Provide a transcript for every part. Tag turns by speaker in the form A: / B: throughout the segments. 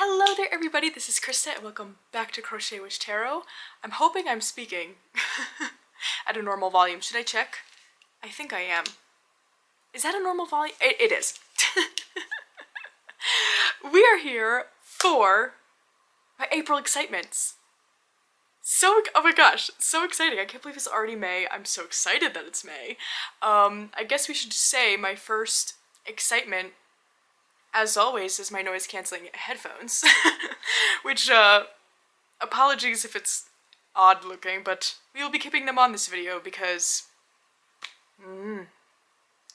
A: Hello there everybody, this is Krista and welcome back to Crochet Wish Tarot. I'm hoping I'm speaking at a normal volume. Should I check? I think I am. Is that a normal volume? It is. We are here for my April excitements. Oh my gosh, so exciting. I can't believe it's already May. I'm so excited that it's May. I guess we should say my first excitement, as always, is my noise cancelling headphones. Which, apologies if it's odd looking, but we will be keeping them on this video because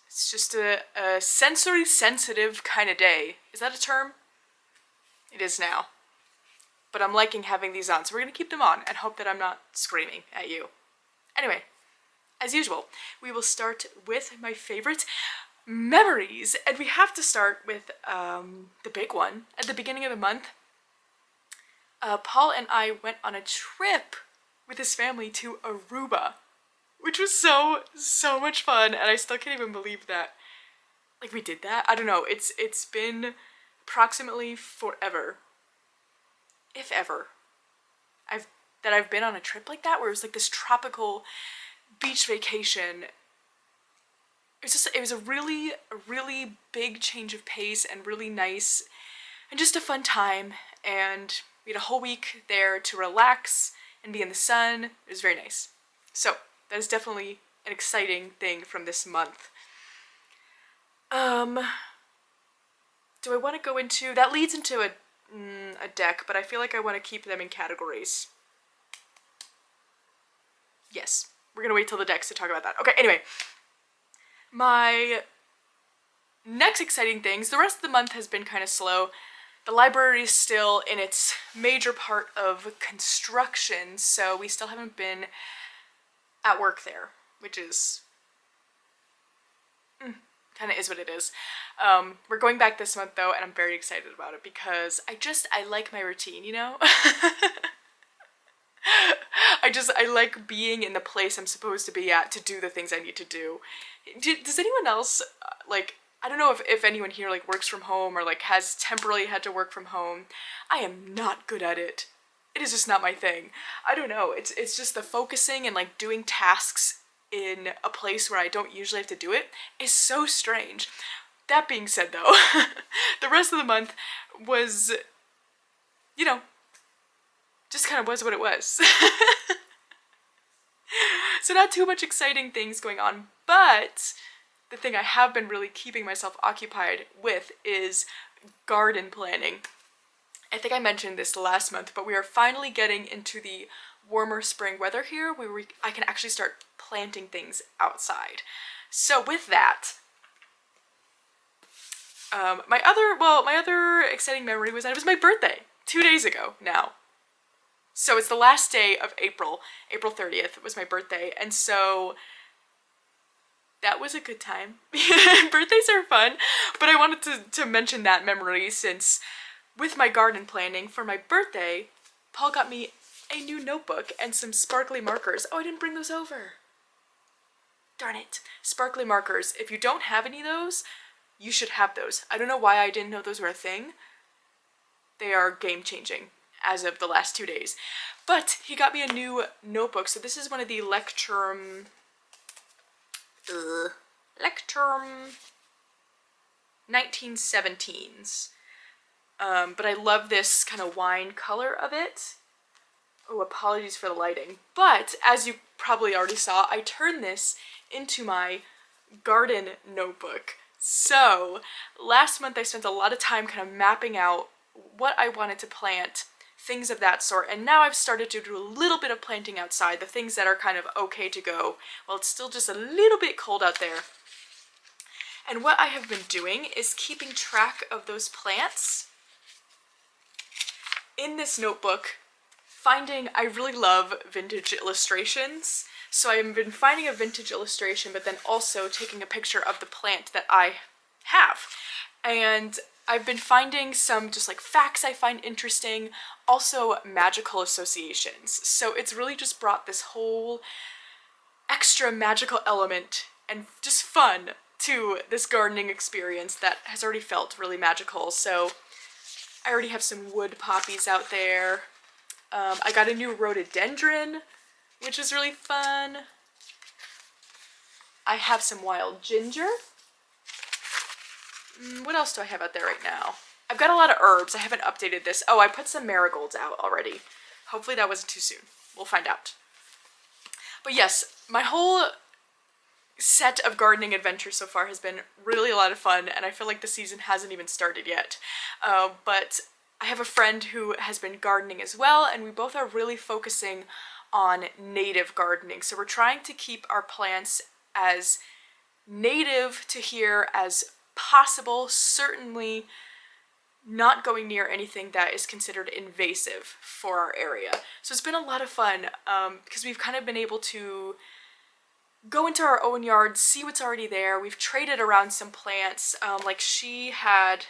A: it's just a sensory sensitive kind of day. Is that a term? It is now. But I'm liking having these on, so we're gonna keep them on and hope that I'm not screaming at you. Anyway, as usual, we will start with my favorite memories, and we have to start with the big one. At the beginning of the month, Paul and I went on a trip with his family to Aruba, which was so much fun, and I still can't even believe that, like, we did that. I don't know, it's been approximately forever, if ever, I've been on a trip like that, where it was like this tropical beach vacation. It was a really big change of pace and really nice and just a fun time, and we had a whole week there to relax and be in the sun. It was very nice. So that is definitely an exciting thing from this month. Do I want to go into, that leads into a deck, but I feel like I want to keep them in categories. Yes, we're gonna wait till the decks to talk about that. Okay, anyway. My next exciting things, the rest of the month has been kind of slow. The library is still in its major part of construction, so we still haven't been at work there, which is kind of is what it is. We're going back this month though, and I'm very excited about it because I like my routine, you know? I like being in the place I'm supposed to be at to do the things I need to do. Does anyone else, like, I don't know if anyone here, like, works from home or, like, has temporarily had to work from home. I am not good at it. It is just not my thing. I don't know, it's just the focusing and, like, doing tasks in a place where I don't usually have to do it is so strange. That being said, though, the rest of the month was, you know, just kind of was what it was. So not too much exciting things going on, but the thing I have been really keeping myself occupied with is garden planning. I think I mentioned this last month, but we are finally getting into the warmer spring weather here where I can actually start planting things outside. So with that, my other exciting memory was that it was my birthday 2 days ago now. So it's the last day of April 30th was my birthday, and so that was a good time. Birthdays are fun, but I wanted to mention that memory since with my garden planning for my birthday, Paul got me a new notebook and some sparkly markers. Oh, I didn't bring those over. Darn it. Sparkly markers. If you don't have any of those, you should have those. I don't know why I didn't know those were a thing. They are game-changing as of the last 2 days. But he got me a new notebook. So this is one of the Lectrum 1917s. But I love this kind of wine color of it. Oh, apologies for the lighting. But as you probably already saw, I turned this into my garden notebook. So last month I spent a lot of time kind of mapping out what I wanted to plant, things of that sort, and now I've started to do a little bit of planting outside, the things that are kind of okay to go while it's still just a little bit cold out there. And what I have been doing is keeping track of those plants in this notebook, I really love vintage illustrations, so I've been finding a vintage illustration but then also taking a picture of the plant that I have. And I've been finding some just like facts I find interesting, also magical associations. So it's really just brought this whole extra magical element and just fun to this gardening experience that has already felt really magical. So I already have some wood poppies out there. I got a new rhododendron, which is really fun. I have some wild ginger. What else do I have out there right now? I've got a lot of herbs. I haven't updated this. Oh, I put some marigolds out already. Hopefully that wasn't too soon. We'll find out. But yes, my whole set of gardening adventures so far has been really a lot of fun, and I feel like the season hasn't even started yet. But I have a friend who has been gardening as well, and we both are really focusing on native gardening. So we're trying to keep our plants as native to here as possible, certainly not going near anything that is considered invasive for our area. So it's been a lot of fun because we've kind of been able to go into our own yard, see what's already there. We've traded around some plants, like she had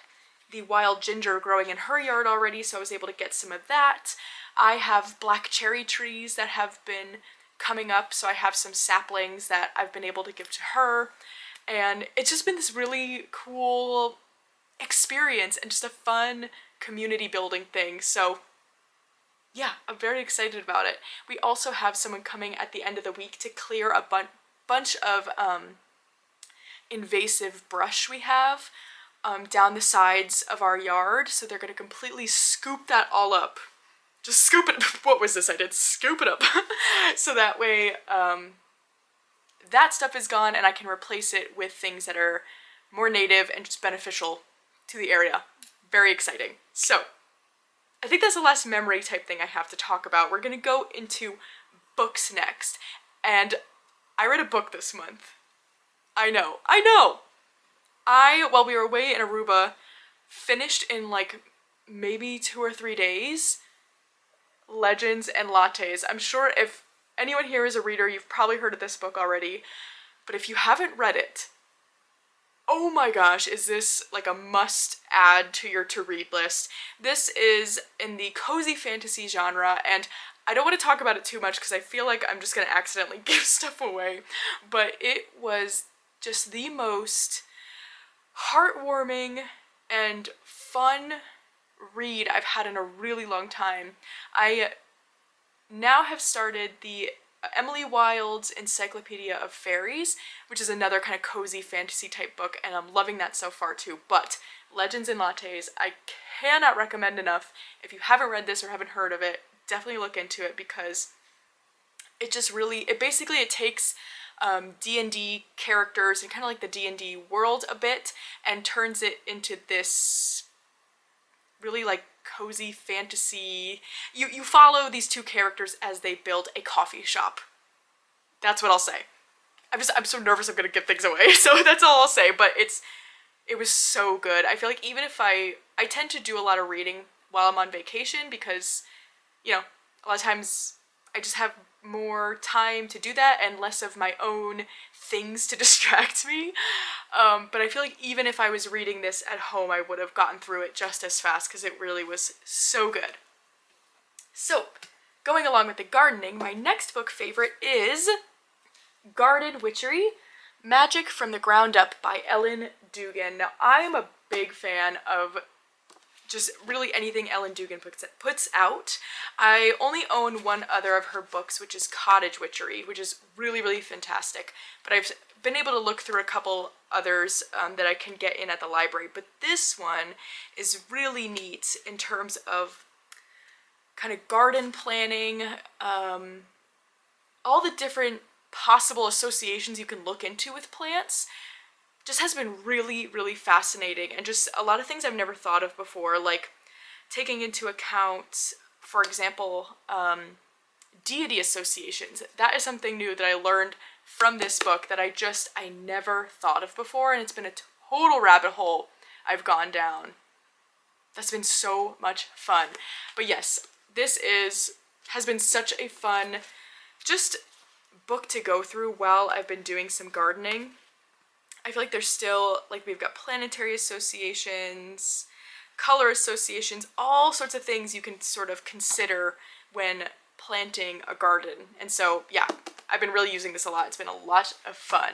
A: the wild ginger growing in her yard already, so I was able to get some of that. I have black cherry trees that have been coming up, so I have some saplings that I've been able to give to her. And it's just been this really cool experience and just a fun community building thing. So yeah, I'm very excited about it. We also have someone coming at the end of the week to clear a bunch of invasive brush we have down the sides of our yard. So they're going to completely scoop that all up. Just scoop it. What was this? I did scoop it up. So that way that stuff is gone and I can replace it with things that are more native and just beneficial to the area. Very exciting. So I think that's the last memory type thing I have to talk about. We're going to go into books next. And I read a book this month. I know. While we were away in Aruba, finished in like maybe 2 or 3 days, Legends and Lattes. I'm sure if anyone here is a reader, you've probably heard of this book already, but if you haven't read it, oh my gosh, is this like a must add to your to-read list. This is in the cozy fantasy genre, and I don't want to talk about it too much because I feel like I'm just going to accidentally give stuff away, but it was just the most heartwarming and fun read I've had in a really long time. I now have started the Emily Wilde's Encyclopedia of Fairies, which is another kind of cozy fantasy type book, and I'm loving that so far too. But Legends and Lattes, I cannot recommend enough. If you haven't read this or haven't heard of it, definitely look into it because it just really, it takes D&D characters and kind of like the D&D world a bit and turns it into this really like cozy fantasy. You follow these two characters as they build a coffee shop. That's what I'll say. I'm so nervous I'm gonna give things away, so that's all I'll say, but it was so good. I feel like even if I tend to do a lot of reading while I'm on vacation because, you know, a lot of times I just have more time to do that and less of my own things to distract me. But I feel like even if I was reading this at home, I would have gotten through it just as fast because it really was so good. So, going along with the gardening, my next book favorite is Garden Witchery, Magic from the Ground Up by Ellen Dugan. Now, I am a big fan of just really anything Ellen Dugan puts out. I only own one other of her books, which is Cottage Witchery, which is really, really fantastic. But I've been able to look through a couple others that I can get in at the library. But this one is really neat in terms of kind of garden planning, all the different possible associations you can look into with plants. Just has been really, really fascinating, and just a lot of things I've never thought of before, like taking into account, for example, deity associations. That is something new that I learned from this book that I never thought of before, and it's been a total rabbit hole I've gone down. That's been so much fun. But yes, this has been such a fun just book to go through while I've been doing some gardening. I feel like there's still, like, we've got planetary associations, color associations, all sorts of things you can sort of consider when planting a garden. And so, yeah, I've been really using this a lot. It's been a lot of fun.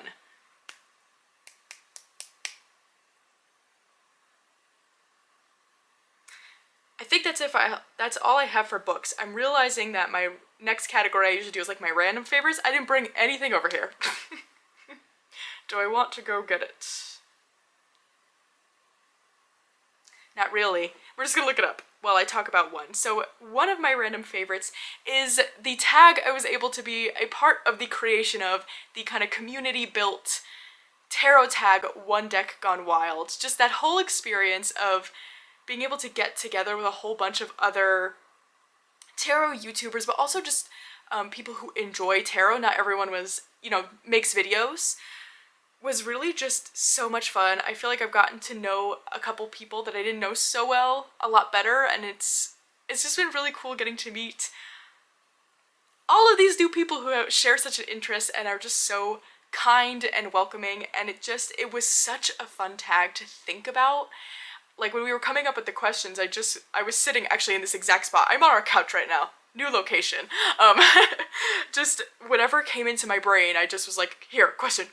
A: think that's all I have for books. I'm realizing that my next category I usually do is like my random favorites. I didn't bring anything over here. Do I want to go get it? Not really. We're just gonna look it up while I talk about one. So one of my random favorites is the tag I was able to be a part of the creation of, the kind of community built tarot tag One Deck Gone Wild. Just that whole experience of being able to get together with a whole bunch of other tarot YouTubers, but also just people who enjoy tarot. Not everyone was, makes videos. Was really just so much fun. I feel like I've gotten to know a couple people that I didn't know so well a lot better, and it's just been really cool getting to meet all of these new people who share such an interest and are just so kind and welcoming, and it was such a fun tag to think about. Like when we were coming up with the questions, I was sitting actually in this exact spot. I'm on our couch right now. New location. Just whatever came into my brain, I just was like, here, question.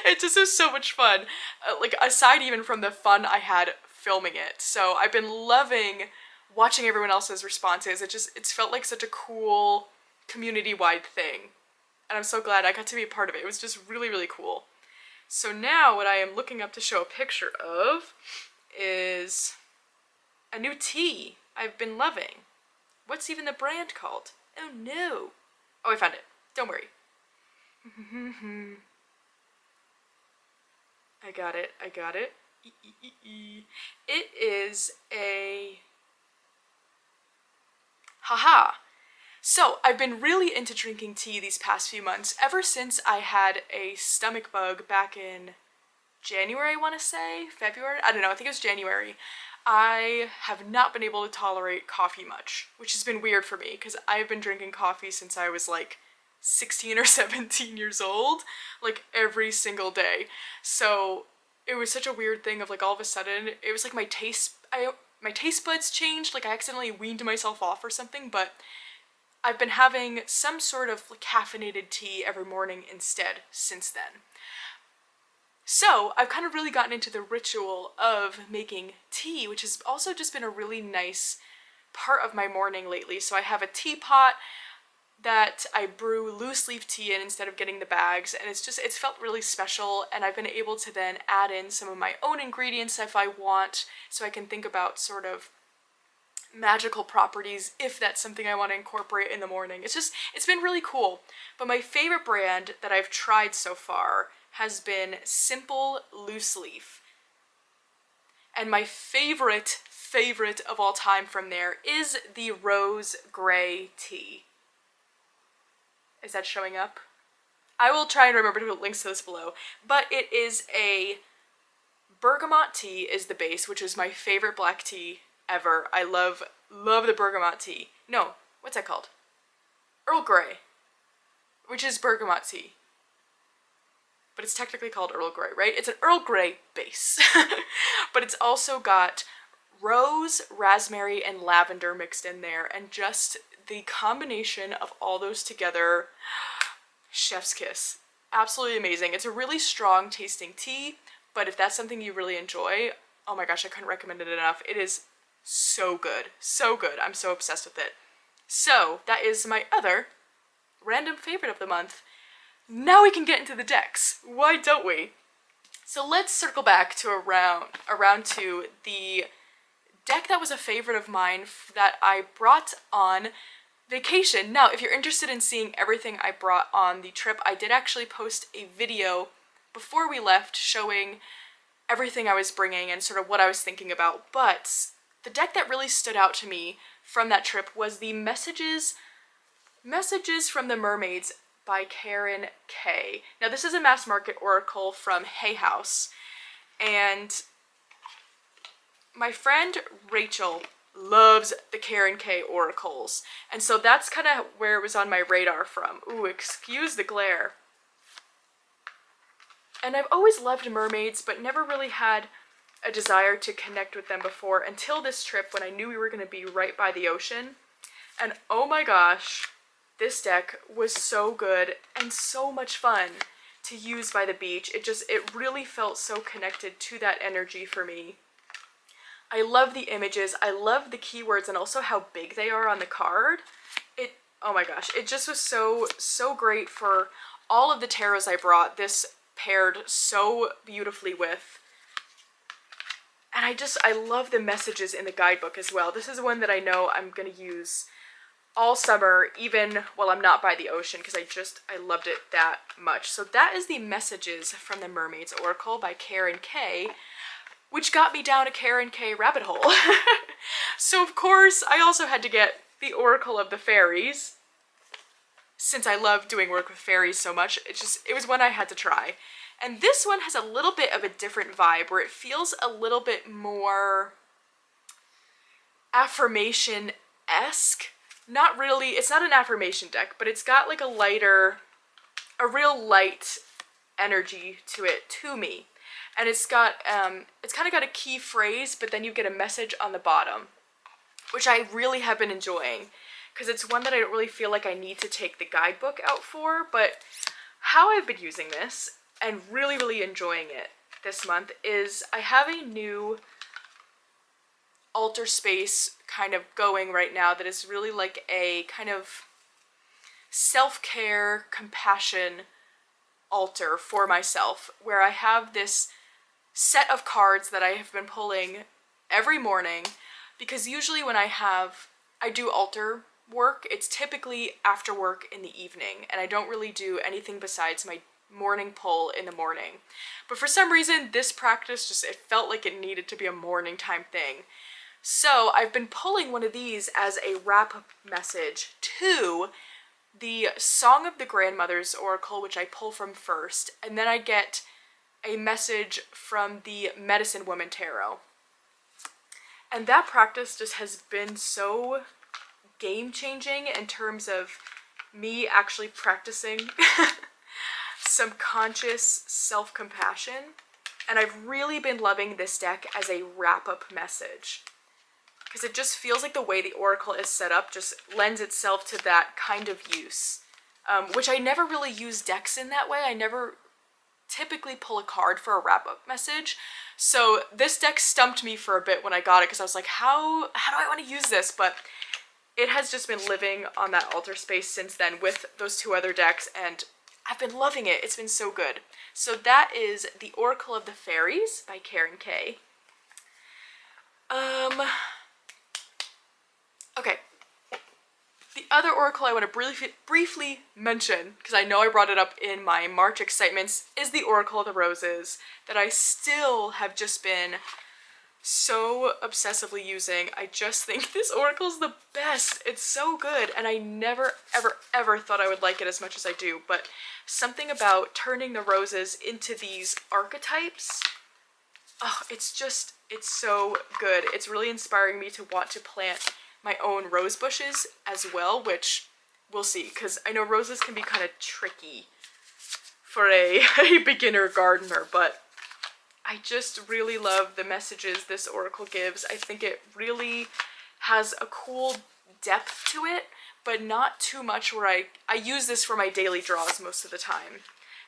A: It just was so much fun. Like aside even from the fun I had filming it. So I've been loving watching everyone else's responses. It's felt like such a cool community-wide thing. And I'm so glad I got to be a part of it. It was just really, really cool. So now what I am looking up to show a picture of is a new tea I've been loving. What's even the brand called? Oh no. Oh, I found it. Don't worry. I got it. It is a... Haha. So, I've been really into drinking tea these past few months, ever since I had a stomach bug back in January, I want to say? February? I don't know, I think it was January. I have not been able to tolerate coffee much, which has been weird for me, because I've been drinking coffee since I was like 16 or 17 years old, like every single day. So, it was such a weird thing of like all of a sudden, it was like my taste buds changed, like I accidentally weaned myself off or something, but I've been having some sort of caffeinated tea every morning instead since then. So I've kind of really gotten into the ritual of making tea, which has also just been a really nice part of my morning lately. So I have a teapot that I brew loose leaf tea in instead of getting the bags, and it's felt really special, and I've been able to then add in some of my own ingredients if I want, so I can think about sort of magical properties if that's something I want to incorporate in the morning. It's been really cool. But my favorite brand that I've tried so far has been Simple Loose Leaf. And my favorite of all time from there is the Rose Grey tea. Is that showing up? I will try and remember to put links to this below. But it is a bergamot tea is the base, which is my favorite black tea ever. I love the bergamot tea. No, what's that called? Earl Grey, which is bergamot tea. But it's technically called Earl Grey, right? It's an Earl Grey base. But it's also got rose, raspberry, and lavender mixed in there, and just the combination of all those together, chef's kiss. Absolutely amazing. It's a really strong tasting tea, but if that's something you really enjoy, oh my gosh, I couldn't recommend it enough. It is so good. So good. I'm so obsessed with it. So, that is my other random favorite of the month. Now we can get into the decks. Why don't we? So let's circle back to around to the deck that was a favorite of mine that I brought on vacation. Now, if you're interested in seeing everything I brought on the trip, I did actually post a video before we left showing everything I was bringing and sort of what I was thinking about. But the deck that really stood out to me from that trip was the Messages from the Mermaids by Karen K. Now, this is a mass market oracle from Hay House, and my friend Rachel loves the Karen K oracles, and so that's kind of where it was on my radar from. Ooh, excuse the glare. And I've always loved mermaids, but never really had a desire to connect with them before until this trip when I knew we were going to be right by the ocean. And oh my gosh, this deck was so good and so much fun to use by the beach. It really felt so connected to that energy for me. I love the images, I love the keywords, and also how big they are on the card. Oh my gosh, it just was so great for all of the tarots I brought. This paired so beautifully with. And I love the messages in the guidebook as well. This is one that I know I'm gonna use all summer, even while I'm not by the ocean, because I loved it that much. So that is the messages from the Mermaid's Oracle by Karen K, which got me down a Karen K rabbit hole. So of course, I also had to get the Oracle of the Fairies. Since I love doing work with fairies so much, it was one I had to try. And this one has a little bit of a different vibe, where it feels a little bit more affirmation-esque. Not really, it's not an affirmation deck, but it's got like a real light energy to it, to me. And it's kind of got a key phrase, but then you get a message on the bottom, which I really have been enjoying, because it's one that I don't really feel like I need to take the guidebook out for. But how I've been using this and really enjoying it this month is I have a new altar space kind of going right now that is really like a kind of self-care, compassion altar for myself, where I have this set of cards that I have been pulling every morning, because usually when I do altar work, it's typically after work in the evening, and I don't really do anything besides my morning pull in the morning. But for some reason, this practice it felt like it needed to be a morning time thing. So I've been pulling one of these as a wrap-up message to the Song of the Grandmother's Oracle, which I pull from first, and then I get a message from the Medicine Woman Tarot. And that practice just has been so game-changing in terms of me actually practicing some conscious self-compassion. And I've really been loving this deck as a wrap-up message, because it just feels like the way the Oracle is set up just lends itself to that kind of use, which I never really use decks in that way. I never typically pull a card for a wrap-up message. So this deck stumped me for a bit when I got it, because I was like, how do I want to use this? But it has just been living on that altar space since then with those two other decks, and I've been loving it. It's been so good. So that is the Oracle of the Fairies by Karen K. Okay. The other oracle I want to briefly mention, because I know I brought it up in my March excitements, is the Oracle of the Roses, that I still have just been so obsessively using. I just think this oracle is the best. It's so good, and I never ever thought I would like it as much as I do, but something about turning the roses into these archetypes, oh, it's so good. It's really inspiring me to want to plant my own rose bushes as well, which we'll see, because I know roses can be kind of tricky for a beginner gardener, but I just really love the messages this oracle gives. I think it really has a cool depth to it, but not too much where I use this for my daily draws most of the time.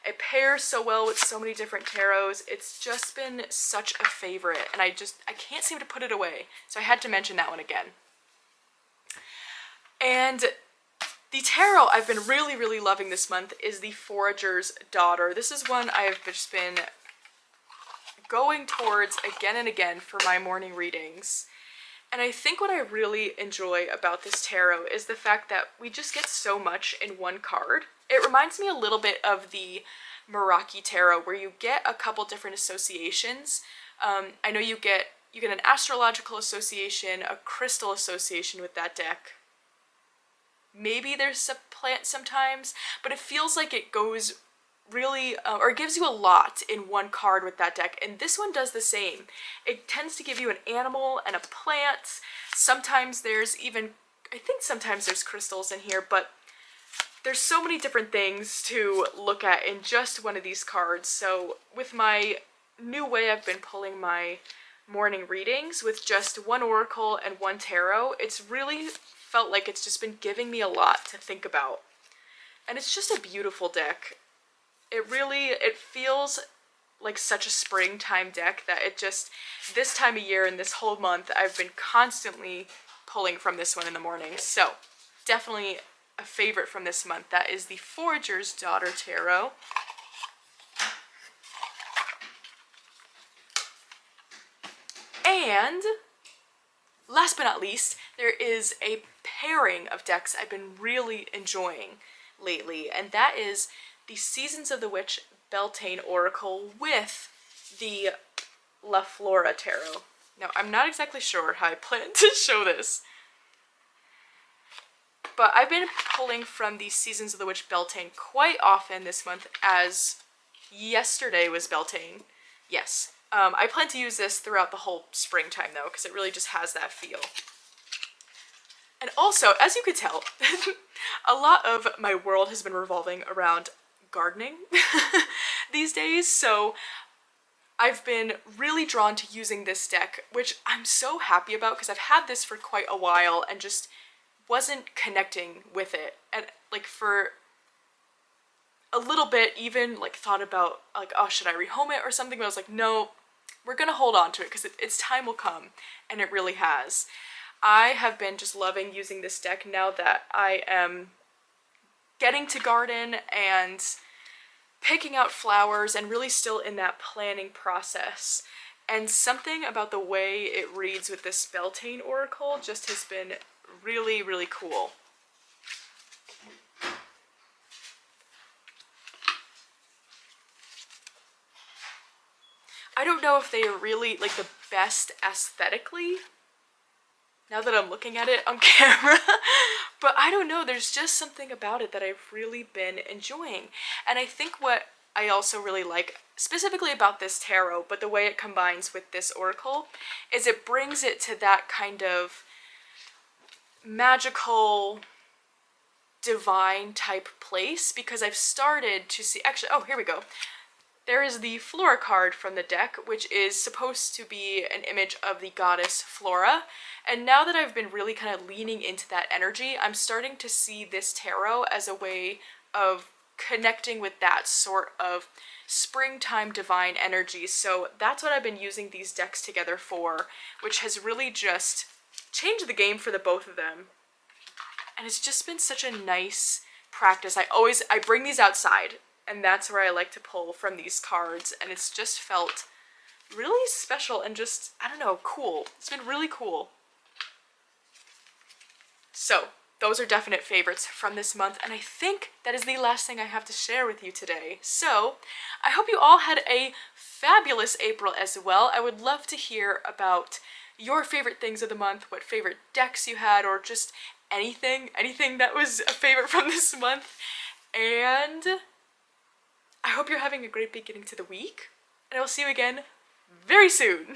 A: It pairs so well with so many different tarots. It's just been such a favorite, and I can't seem to put it away, so I had to mention that one again. And the tarot I've been really loving this month is the Foragers Daughter. This is one I've just been going towards again and again for my morning readings. And I think what I really enjoy about this tarot is the fact that we just get so much in one card. It reminds me a little bit of the Meraki Tarot, where you get a couple different associations. I know you get an astrological association, a crystal association with that deck. Maybe there's a plant sometimes, but it feels like it goes really, or it gives you a lot in one card with that deck, and this one does the same. It tends to give you an animal and a plant. Sometimes there's sometimes there's crystals in here, but there's so many different things to look at in just one of these cards. So with my new way I've been pulling my morning readings with just one oracle and one tarot, it's really felt like it's just been giving me a lot to think about. And it's just a beautiful deck. It feels like such a springtime deck that it just, this time of year and this whole month, I've been constantly pulling from this one in the morning. So definitely a favorite from this month. That is the Foragers Daughter Tarot. And last but not least, there is a pairing of decks I've been really enjoying lately, and that is the Seasons of the Witch Beltane Oracle with the La Flora Tarot. Now, I'm not exactly sure how I plan to show this, but I've been pulling from the Seasons of the Witch Beltane quite often this month, as yesterday was Beltane. Yes. I plan to use this throughout the whole springtime, though, because it really just has that feel. And also, as you could tell, a lot of my world has been revolving around gardening these days, so I've been really drawn to using this deck, which I'm so happy about because I've had this for quite a while and just wasn't connecting with it. And like for a little bit even like thought about like, oh, should I rehome it or something? But I was like, no, we're gonna hold on to it because its time will come, and it really has. I have been just loving using this deck now that I am getting to garden and picking out flowers and really still in that planning process. And something about the way it reads with this Beltane Oracle just has been really, really cool. I don't know if they are really like the best aesthetically, now that I'm looking at it on camera, but I don't know, there's just something about it that I've really been enjoying. And I think what I also really like, specifically about this tarot, but the way it combines with this oracle, is it brings it to that kind of magical, divine type place, because I've started to see, actually, oh, here we go. There is the Flora card from the deck, which is supposed to be an image of the goddess Flora. And now that I've been really kind of leaning into that energy, I'm starting to see this tarot as a way of connecting with that sort of springtime divine energy. So that's what I've been using these decks together for, which has really just changed the game for the both of them. And it's just been such a nice practice. I bring these outside, and that's where I like to pull from these cards, and it's just felt really special and just, I don't know, cool. It's been really cool. So, those are definite favorites from this month, and I think that is the last thing I have to share with you today. So, I hope you all had a fabulous April as well. I would love to hear about your favorite things of the month, what favorite decks you had, or just anything that was a favorite from this month. And I hope you're having a great beginning to the week, and I will see you again very soon.